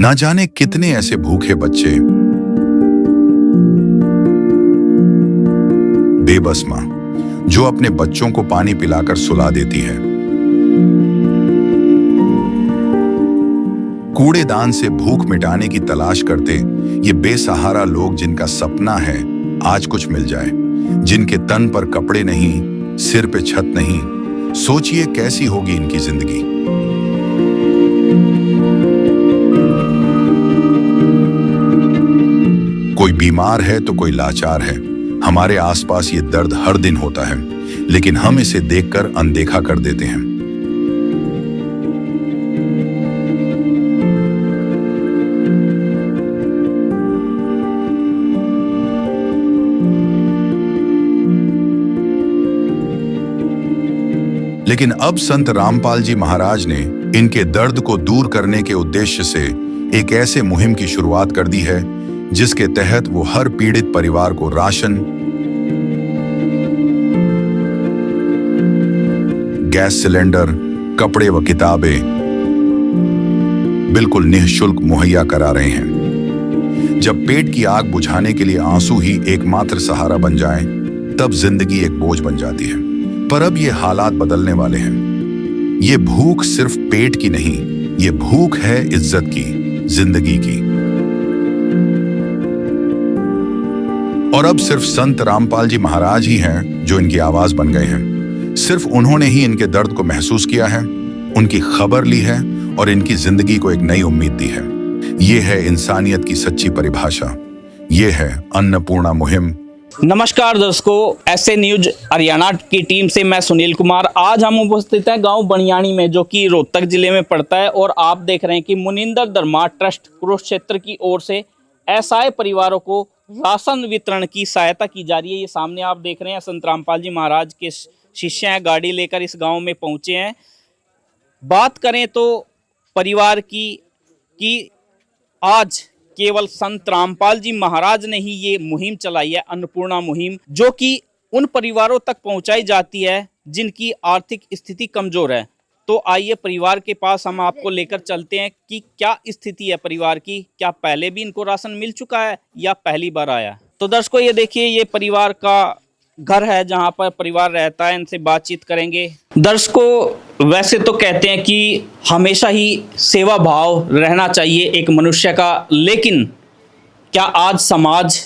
ना जाने कितने ऐसे भूखे बच्चे, बेबस मां जो अपने बच्चों को पानी पिलाकर सुला देती है, कूड़ेदान से भूख मिटाने की तलाश करते ये बेसहारा लोग जिनका सपना है आज कुछ मिल जाए, जिनके तन पर कपड़े नहीं, सिर पे छत नहीं, सोचिए कैसी होगी इनकी जिंदगी। कोई बीमार है तो कोई लाचार है। हमारे आसपास ये दर्द हर दिन होता है, लेकिन हम इसे देखकर अनदेखा कर देते हैं। लेकिन अब संत रामपाल जी महाराज ने इनके दर्द को दूर करने के उद्देश्य से एक ऐसे मुहिम की शुरुआत कर दी है जिसके तहत वो हर पीड़ित परिवार को राशन, गैस सिलेंडर, कपड़े व किताबें बिल्कुल निःशुल्क मुहैया करा रहे हैं। जब पेट की आग बुझाने के लिए आंसू ही एकमात्र सहारा बन जाएं, तब जिंदगी एक बोझ बन जाती है। पर अब ये हालात बदलने वाले हैं। ये भूख सिर्फ पेट की नहीं, ये भूख है इज्जत की, जिंदगी की। और अब सिर्फ संत रामपाल जी महाराज ही हैं जो इनकी आवाज बन गए हैं। सिर्फ उन्होंने ही इनके दर्द को महसूस किया है, उनकी खबर ली है और इनकी जिंदगी को एक नई उम्मीद दी है। ये है इंसानियत की सच्ची परिभाषा। ये है अन्नपूर्णा मुहिम। नमस्कार दर्शकों, ऐसे न्यूज हरियाणा की टीम से मैं सुनील कुमार। आज हम उपस्थित हैं गांव बनियाणी में, जो कि रोहतक जिले में पड़ता है। और आप देख रहे हैं कि मुनिंदर धर्मार्थ ट्रस्ट कुरुक्षेत्र की ओर से असहाय परिवारों को राशन वितरण की सहायता की जा रही है। ये सामने आप देख रहे हैं संत रामपाल जी महाराज के शिष्य हैं, गाड़ी लेकर इस गाँव में पहुँचे हैं। बात करें तो परिवार की आज केवल संत रामपाल जी महाराज ने ही ये मुहिम चलाई है, अन्नपूर्णा मुहिम, जो कि उन परिवारों तक पहुंचाई जाती है जिनकी आर्थिक स्थिति कमजोर है। तो आइए परिवार के पास हम आपको लेकर चलते हैं कि क्या स्थिति है परिवार की, क्या पहले भी इनको राशन मिल चुका है या पहली बार आया। तो दर्शकों ये देखिए, ये परिवार का घर है जहां पर परिवार रहता है। इनसे बातचीत करेंगे। दर्शकों वैसे तो कहते हैं कि हमेशा ही सेवा भाव रहना चाहिए एक मनुष्य का, लेकिन क्या आज समाज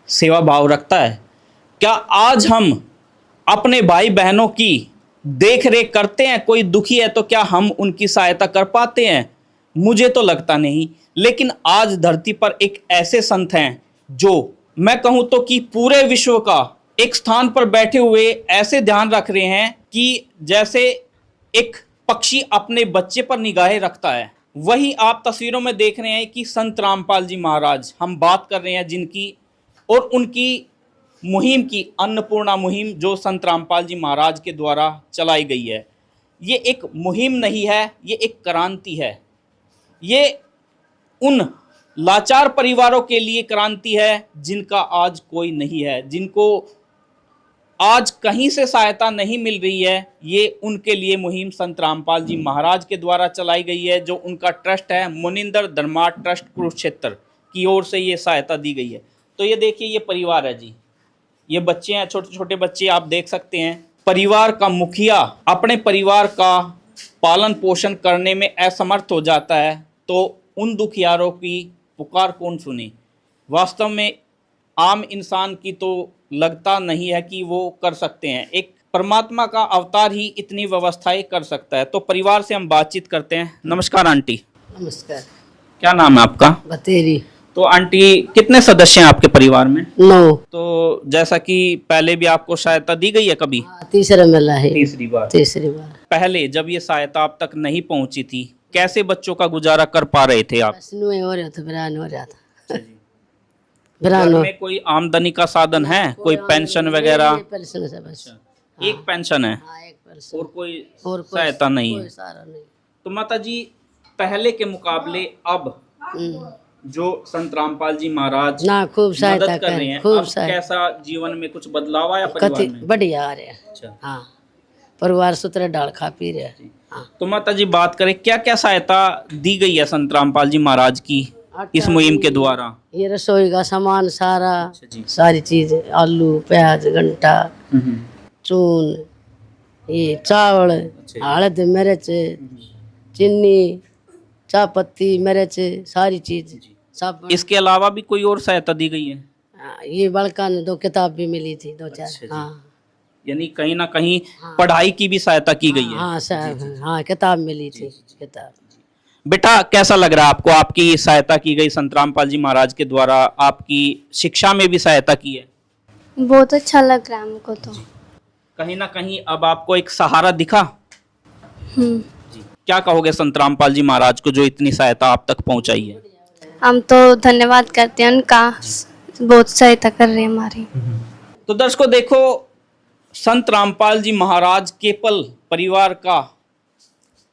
सेवा भाव रखता है? क्या आज हम अपने भाई बहनों की देख रेख करते हैं? कोई दुखी है तो क्या हम उनकी सहायता कर पाते हैं? मुझे तो लगता नहीं। लेकिन आज धरती पर एक ऐसे संत हैं जो मैं कहूँ तो कि पूरे विश्व का एक स्थान पर बैठे हुए ऐसे ध्यान रख रहे हैं कि जैसे एक पक्षी अपने बच्चे पर निगाहें रखता है। वही आप तस्वीरों में देख रहे हैं कि संत रामपाल जी महाराज हम बात कर रहे हैं जिनकी और उनकी मुहिम की, अन्नपूर्णा मुहिम, जो संत रामपाल जी महाराज के द्वारा चलाई गई है। ये एक मुहिम नहीं है, ये एक क्रांति है। ये उन लाचार परिवारों के लिए क्रांति है जिनका आज कोई नहीं है, जिनको आज कहीं से सहायता नहीं मिल रही है। ये उनके लिए मुहिम संत रामपाल जी महाराज के द्वारा चलाई गई है, जो उनका ट्रस्ट है मुनिंदर धर्मार्थ ट्रस्ट कुरुक्षेत्र की ओर से ये सहायता दी गई है। तो ये देखिए, ये परिवार है जी, ये बच्चे हैं, छोटे छोटे बच्चे आप देख सकते हैं। परिवार का मुखिया अपने परिवार का पालन पोषण करने में असमर्थ हो जाता है तो उन दुखियारों की पुकार कौन सुने? वास्तव में आम इंसान की तो लगता नहीं है कि वो कर सकते हैं। एक परमात्मा का अवतार ही इतनी व्यवस्थाएं कर सकता है। तो परिवार से हम बातचीत करते हैं। नमस्कार आंटी। नमस्कार। क्या नाम है आपका? बतेरी। तो आंटी, कितने सदस्य हैं आपके परिवार में? 9। तो जैसा कि पहले भी आपको सहायता दी गई है कभी? तीसरा मिला है। तीसरी बार। पहले जब ये सहायता आप तक नहीं पहुंची थी, कैसे बच्चों का गुजारा कर पा रहे थे आप? हो रहा था, बिरान हो रहा था। घर में कोई आमदनी का साधन है? कोई पेंशन वगैरह? पेंशन से बस। एक पेंशन है और कोई सहायता नहीं है। तो माता जी, पहले के मुकाबले अब जो संत रामपाल जी महाराज ना खूब सहायता कर रहे हैं, खूब अब कैसा जीवन में कुछ बदलाव आया परिवार में? बढ़िया आ रहा है। हाँ, परिवार सुतरे डाल खा पी रहे। तो माता जी बात करें क्या क्या सहायता दी गई है संत रामपाल जी महाराज की इस मुहिम के द्वारा? ये रसोई का सामान सारा, जी। सारी चीज, आलू प्याज घंटा चून, ये चावल, हल्द मिर्च, चीनी, चाय पत्ती, मिर्च, सारी चीज सब। इसके अलावा भी कोई और सहायता दी गई है? ये बड़का ने 2 किताब भी मिली थी, 2-4। हाँ यानी कहीं ना कहीं पढ़ाई की भी सहायता की गई है। हाँ हाँ किताब मिली थी, किताब। बेटा कैसा लग रहा है आपको, आपकी सहायता की गई संत रामपाल जी महाराज के द्वारा, आपकी शिक्षा में भी सहायता की है? बहुत अच्छा लग रहा है हमको तो। कहीं ना कहीं अब आपको एक सहारा दिखा? हम्म, जी। क्या कहोगे संत रामपाल जी महाराज को जो इतनी सहायता आप तक पहुंचाई है? हम तो धन्यवाद करते हैं उनका, बहुत सहायता कर रहे हैं हमारी। तो दर्शकों देखो, संत रामपाल जी महाराज केवल परिवार का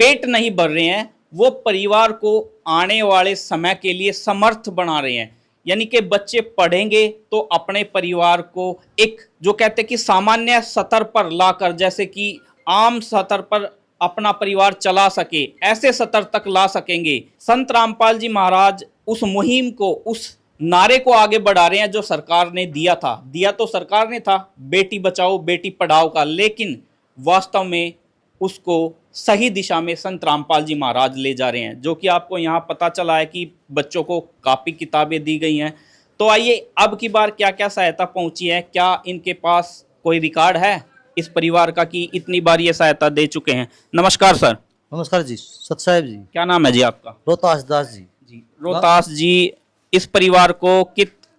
पेट नहीं भर रहे हैं, वो परिवार को आने वाले समय के लिए समर्थ बना रहे हैं। यानी कि बच्चे पढ़ेंगे तो अपने परिवार को एक जो कहते हैं कि सामान्य स्तर पर लाकर, जैसे कि आम स्तर पर अपना परिवार चला सके, ऐसे स्तर तक ला सकेंगे। संत रामपाल जी महाराज उस मुहिम को, उस नारे को आगे बढ़ा रहे हैं जो सरकार ने दिया था। दिया तो सरकार ने था बेटी बचाओ बेटी पढ़ाओ का, लेकिन वास्तव में उसको सही दिशा में संत रामपाल जी महाराज ले जा रहे हैं। जो कि आपको यहाँ पता चला है कि बच्चों को कापी किताबें दी गई हैं। तो आइए, अब की बार क्या क्या सहायता पहुंची है, क्या इनके पास कोई रिकॉर्ड है इस परिवार का कि इतनी बार ये सहायता दे चुके हैं? नमस्कार सर। नमस्कार जी, सत साहेब जी। क्या नाम है जी आपका? रोहतास दास जी। जी रोहतास जी, इस परिवार को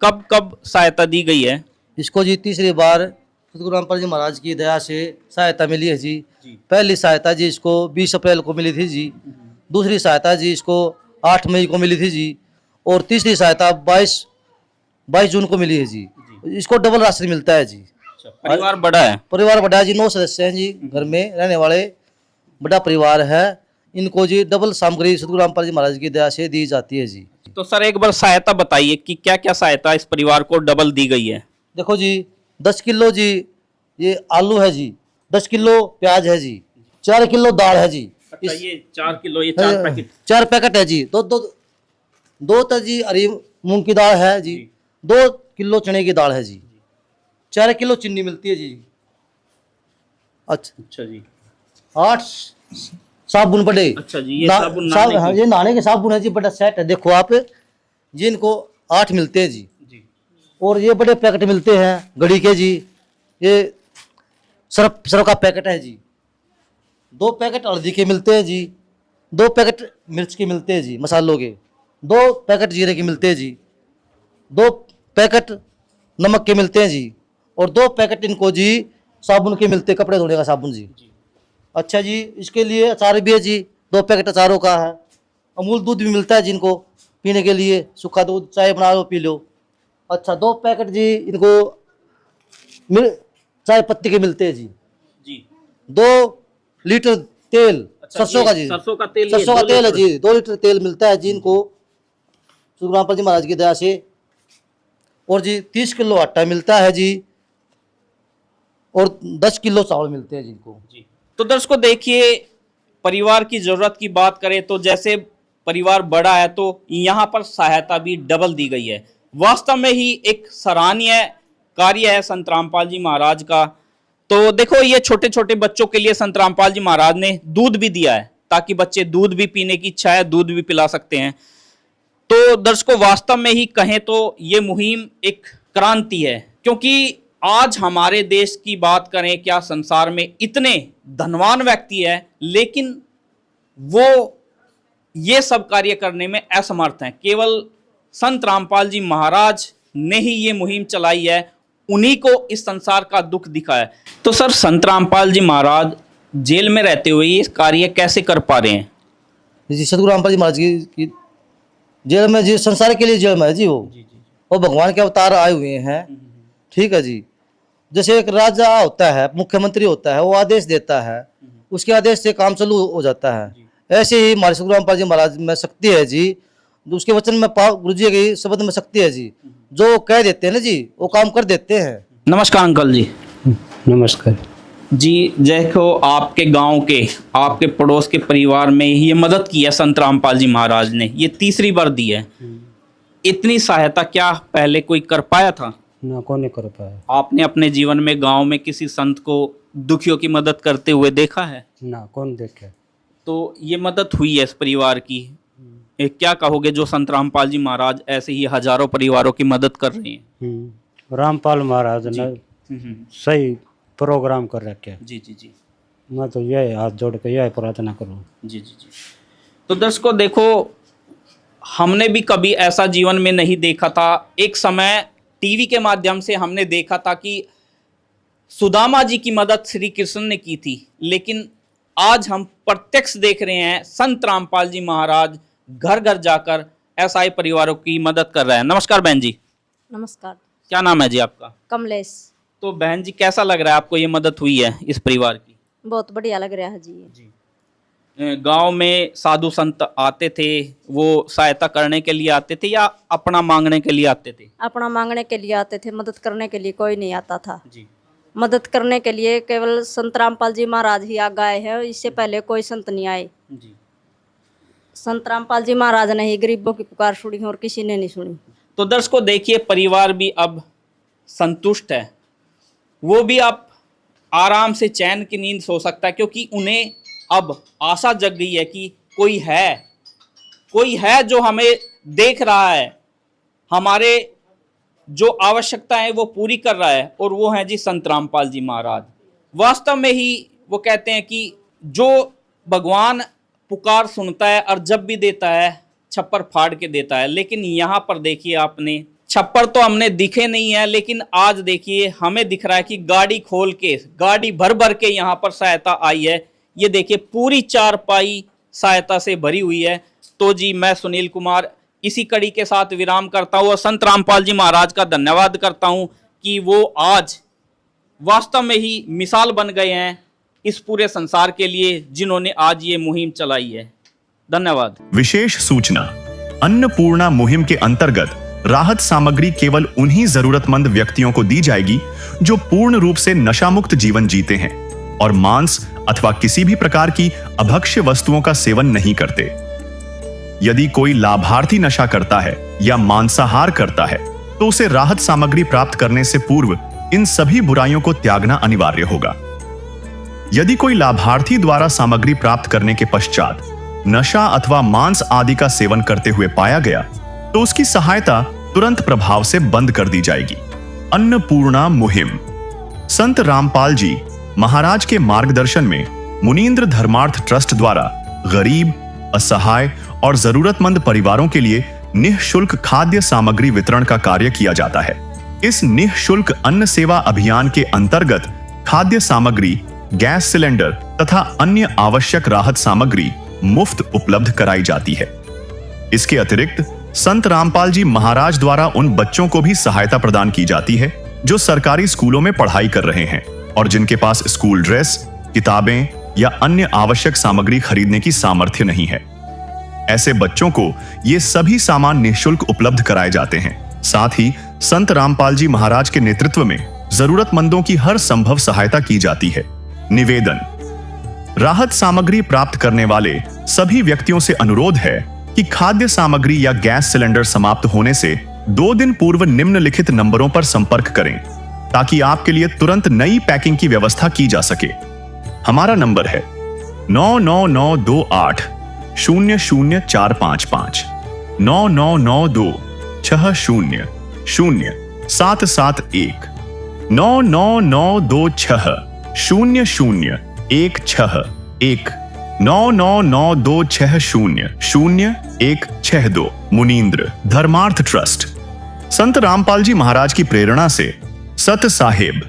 कब कब सहायता दी गई है? इसको जी तीसरी बार सतगुरु रामपाल जी महाराज की दया से सहायता मिली है जी। पहली सहायता जी इसको 20 अप्रैल को मिली थी जी। दूसरी सहायता जी इसको 8 मई को मिली थी जी। और तीसरी सहायता 22 जून को मिली है जी। इसको डबल राशि मिलता है जी। परिवार बड़ा है? परिवार बड़ा है जी, 9 सदस्य हैं जी घर में रहने वाले, बड़ा परिवार है। इनको जी डबल सामग्री सतगुरु रामपाल जी महाराज की दया से दी जाती है जी। तो सर एक बार सहायता बताइए कि क्या क्या सहायता इस परिवार को डबल दी गई है? देखो जी, 10 किलो जी ये आलू है जी, 10 किलो प्याज है जी, 4 किलो दाल है जी। अच्छा, ये 4 किलो, ये 4 पैकेट? 4 पैकेट है जी। दो तो जी हरी मूंग की दाल है जी, 2 किलो चने की दाल है जी, 4 किलो चीनी मिलती है जी। अच्छा जी। 8 साबुन बड़े। अच्छा जी, ये साबुन नहाने हाँ, की? ये नहाने के साबुन है जी, बड़ा सेट है। देखो आप, जिनको 8 मिलते हैं जी। और ये बड़े पैकेट मिलते हैं घड़ी के जी। ये सर्फ का पैकेट है जी। 2 पैकेट हल्दी के मिलते हैं जी, 2 पैकेट मिर्च के मिलते हैं जी मसालों के, 2 पैकेट जीरे के मिलते हैं जी, 2 पैकेट नमक के मिलते हैं जी, और 2 पैकेट इनको जी साबुन के मिलते हैं, कपड़े धोने का साबुन जी। अच्छा जी, इसके लिए अचार भी है जी, 2 पैकेट अचारों का है। अमूल दूध भी मिलता है जिनको पीने के लिए, सूखा दूध चाय बना लो पी लो। अच्छा, 2 पैकेट जी इनको चाय पत्ती के मिलते हैं जी। 2 लीटर तेल, सरसों का जी, सरसों का तेल, सरसों का तेल है जी, 2 लीटर तेल मिलता है जी इनको सतगुरु रामपाल जी महाराज की दया से। और जी 30 किलो आटा मिलता है जी, और 10 किलो चावल मिलते हैं जिनको। तो दर्शकों देखिए, परिवार की जरूरत की बात करें तो जैसे परिवार बड़ा है तो यहाँ पर सहायता भी डबल दी गई है। वास्तव में ही एक सराहनीय कार्य है संत रामपाल जी महाराज का। तो देखो, ये छोटे छोटे बच्चों के लिए संत रामपाल जी महाराज ने दूध भी दिया है ताकि बच्चे दूध भी पीने की इच्छा है, दूध भी पिला सकते हैं। तो दर्शकों वास्तव में ही कहें तो ये मुहिम एक क्रांति है, क्योंकि आज हमारे देश की बात करें, क्या संसार में इतने धनवान व्यक्ति है लेकिन वो ये सब कार्य करने में असमर्थ हैं। केवल संत रामपाल जी महाराज ने ही ये मुहिम चलाई है, उन्हीं को इस संसार का दुख दिखा है। तो सर, संत रामपाल जी महाराज जेल में रहते हुए ये कार्य कैसे कर पा रहे हैं? जी सतगुरु रामपाल जी महाराज की जेल में जी, संसार के लिए जेल में है जी वो भगवान के अवतार आए हुए हैं। ठीक है जी। जैसे एक राजा होता है, मुख्यमंत्री होता है, वो आदेश देता है, उसके आदेश से काम चालू हो जाता है। ऐसे ही हमारे सतगुरु रामपाल जी महाराज में शक्ति है जी, उसके वचन में गुरु जी के शब्द में शक्ति है जी। जो कह देते हैं ना जी, वो काम कर देते हैं। नमस्कार अंकल जी। नमस्कार। जी देखो, आपके गांव के, आपके पड़ोस के परिवार में ये मदद की है संत रामपाल जी महाराज ने, ये तीसरी बार दी है। इतनी सहायता क्या पहले कोई कर पाया था? ना कौन नहीं कर पाया। आपने अपने जीवन में गांव में किसी संत को दुखियों की मदद करते हुए देखा है? ना कौन देखे। तो ये मदद हुई है इस परिवार की। क्या कहोगे जो संत रामपाल जी महाराज ऐसे ही हजारों परिवारों की मदद कर रहे हैं? रामपाल महाराज ने सही प्रोग्राम कर रखे हैं। जी जी जी मैं तो यह हाथ जोड़ के यह प्रार्थना करूँ। जी जी जी। तो दर्शकों देखो, हमने भी कभी ऐसा जीवन में नहीं देखा था। एक समय टीवी के माध्यम से हमने देखा था कि सुदामा जी की मदद श्री कृष्ण ने की थी, लेकिन आज हम प्रत्यक्ष देख रहे हैं संत रामपाल जी महाराज घर घर जाकर असहाय परिवारों की मदद कर रहे हैं। नमस्कार बहन जी। नमस्कार। क्या नाम है जी आपका? कमलेश। तो बहन जी कैसा लग रहा है आपको ये मदद हुई है इस परिवार की? बहुत बढ़िया लग रहा है जी। गांव में साधु संत आते थे, वो सहायता करने के लिए आते थे या अपना मांगने के लिए आते थे? अपना मांगने के लिए आते थे, मदद करने के लिए कोई नहीं आता था जी। मदद करने के लिए केवल संत रामपाल जी महाराज ही आगे आए हैं, इससे पहले कोई संत नहीं आए जी। संत रामपाल जी महाराज ने ही गरीबों की पुकार सुनी और किसी ने नहीं सुनी। तो दर्शकों देखिए, परिवार भी अब संतुष्ट है, वो भी अब आराम से चैन की नींद सो सकता है, क्योंकि उन्हें अब आशा जग गई है कि कोई है जो हमें देख रहा है, हमारे जो आवश्यकता है वो पूरी कर रहा है, और वो है जी संत रामपाल जी महाराज। वास्तव में ही वो कहते हैं कि जो भगवान पुकार सुनता है और जब भी देता है छप्पर फाड़ के देता है। लेकिन यहाँ पर देखिए, आपने छप्पर तो हमने दिखे नहीं है, लेकिन आज देखिए हमें दिख रहा है कि गाड़ी खोल के, गाड़ी भर भर के यहाँ पर सहायता आई है। ये देखिए पूरी चारपाई सहायता से भरी हुई है। तो जी मैं सुनील कुमार इसी कड़ी के साथ विराम करता हूँ और संत रामपाल जी महाराज का धन्यवाद करता हूँ कि वो आज वास्तव में ही मिसाल बन गए हैं इस पूरे संसार के लिए, जिन्होंने आज ये मुहिम चलाई है। धन्यवाद। विशेष सूचना, अन्नपूर्णा मुहिम के अंतर्गत राहत सामग्री केवल उन्हीं जरूरतमंद व्यक्तियों को दी जाएगी जो पूर्ण रूप से नशामुक्त जीवन जीते हैं और मांस अथवा किसी भी प्रकार की अभक्ष्य वस्तुओं का सेवन नहीं करते। यदि कोई लाभार्थी नशा करता है या मांसाहार करता है तो उसे राहत सामग्री प्राप्त करने से पूर्व इन सभी बुराइयों को त्यागना अनिवार्य होगा। यदि कोई लाभार्थी द्वारा सामग्री प्राप्त करने के पश्चात नशा अथवा मांस आदि का सेवन करते हुए पाया गया तो उसकी सहायता तुरंत प्रभाव से बंद कर दी जाएगी। अन्नपूर्णा मुहिम संत रामपाल जी महाराज के मार्गदर्शन में मुनींद्र धर्मार्थ ट्रस्ट द्वारा गरीब, असहाय और जरूरतमंद परिवारों के लिए निःशुल्क खाद्य सामग्री वितरण का कार्य किया जाता है। इस निःशुल्क अन्न सेवा अभियान के अंतर्गत खाद्य सामग्री, गैस सिलेंडर तथा अन्य आवश्यक राहत सामग्री मुफ्त उपलब्ध कराई जाती है। इसके अतिरिक्त संत रामपाल जी महाराज द्वारा उन बच्चों को भी सहायता प्रदान की जाती है जो सरकारी स्कूलों में पढ़ाई कर रहे हैं और जिनके पास स्कूल ड्रेस, किताबें या अन्य आवश्यक सामग्री खरीदने की सामर्थ्य नहीं है। ऐसे बच्चों को ये सभी सामान निःशुल्क उपलब्ध कराए जाते हैं। साथ ही संत रामपाल जी महाराज के नेतृत्व में जरूरतमंदों की हर संभव सहायता की जाती है। निवेदन, राहत सामग्री प्राप्त करने वाले सभी व्यक्तियों से अनुरोध है कि खाद्य सामग्री या गैस सिलेंडर समाप्त होने से 2 दिन पूर्व निम्नलिखित नंबरों पर संपर्क करें ताकि आपके लिए तुरंत नई पैकिंग की व्यवस्था की जा सके। हमारा नंबर है 99928 00455 9992 60 0771 99926 0016 99926 मुनींद्र धर्मार्थ ट्रस्ट। संत रामपाल जी महाराज की प्रेरणा से सत साहेब